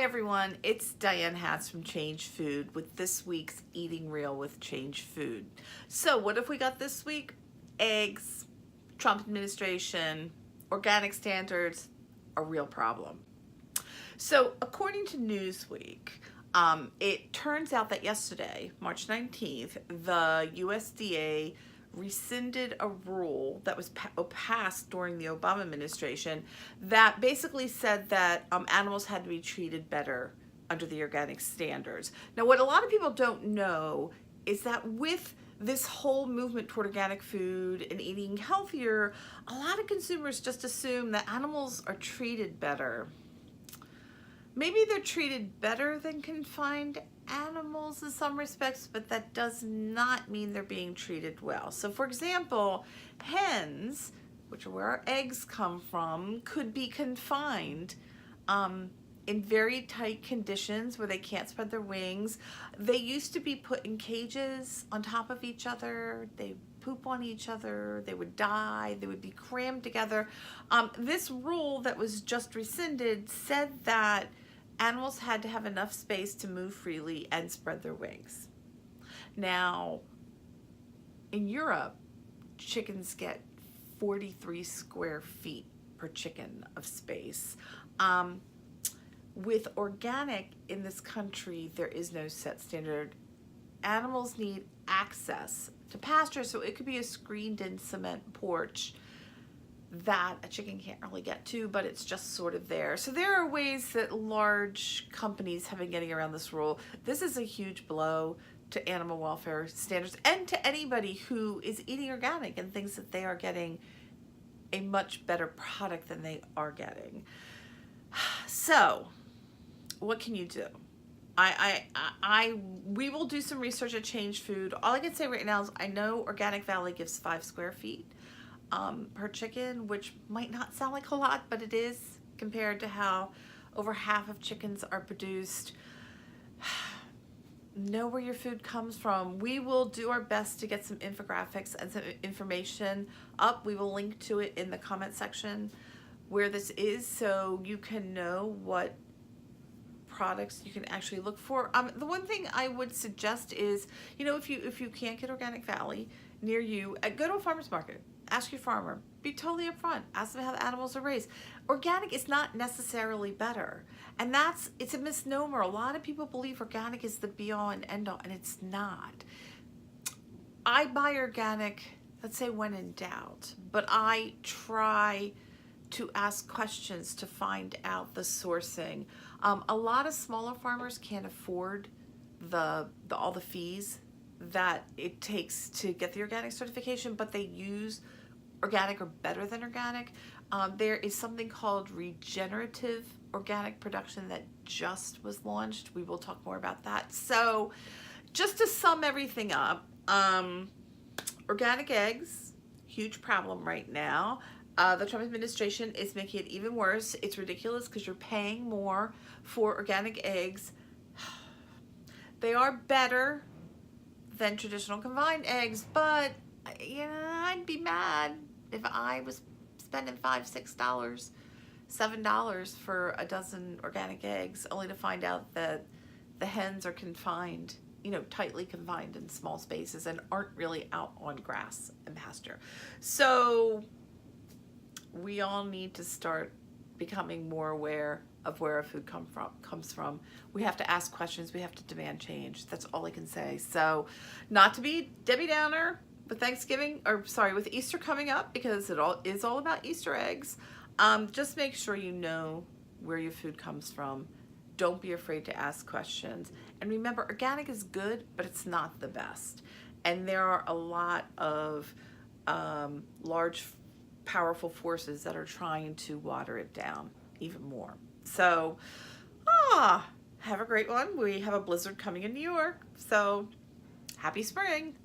Hi everyone, it's Diane Hatz from Change Food with this week's Eating Real with Change Food. So what have we got this week? Eggs, Trump administration, organic standards, a real problem. So according to Newsweek, it turns out that yesterday, March 19th, the USDA rescinded a rule that was passed during the Obama administration that basically said that animals had to be treated better under the organic standards. Now, what a lot of people don't know is that with this whole movement toward organic food and eating healthier, a lot of consumers just assume that animals are treated better. Maybe they're treated better than confined animals in some respects, but that does not mean they're being treated well. So for example, hens, which are where our eggs come from, could be confined in very tight conditions where they can't spread their wings. They used to be put in cages on top of each other. They poop on each other, they would die, they would be crammed together. This rule that was just rescinded said that animals had to have enough space to move freely and spread their wings. Now, in Europe, chickens get 43 square feet per chicken of space. With organic in this country, there is no set standard. Animals need access to pasture, so it could be a screened-in cement porch that a chicken can't really get to, but it's just sort of there. So there are ways that large companies have been getting around this rule. This is a huge blow to animal welfare standards and to anybody who is eating organic and thinks that they are getting a much better product than they are getting. So what can you do? We will do some research at Change Food. All I can say right now is I know Organic Valley gives 5 square feet per chicken, which might not sound like a lot, but it is compared to how over half of chickens are produced. Know where your food comes from. We will do our best to get some infographics and some information up. We will link to it in the comment section where this is, so you can know what products you can actually look for. The one thing I would suggest is, you know, if you can't get Organic Valley near you, go to a farmer's market. Ask your farmer. Be totally upfront. Ask them how the animals are raised. Organic is not necessarily better, and it's a misnomer. A lot of people believe organic is the be-all and end-all, and it's not. I buy organic, let's say when in doubt, but I try to ask questions to find out the sourcing. A lot of smaller farmers can't afford all the fees that it takes to get the organic certification, but they use organic or better than organic. There is something called regenerative organic production that just was launched. We will talk more about that. So just to sum everything up, organic eggs, huge problem right now. The Trump administration is making it even worse. It's ridiculous because you're paying more for organic eggs. They are better than traditional confined eggs, but you know, I'd be mad if I was spending $5, $6, $7 for a dozen organic eggs only to find out that the hens are confined, you know, tightly confined in small spaces and aren't really out on grass and pasture. So we all need to start becoming more aware of where our food comes from. We have to ask questions. We have to demand change. That's all I can say. So not to be Debbie Downer with with Easter coming up, because it is all about Easter eggs. Just make sure you know where your food comes from. Don't be afraid to ask questions. And remember, organic is good, but it's not the best. And there are a lot of large, powerful forces that are trying to water it down even more. So, have a great one. We have a blizzard coming in New York, so happy spring.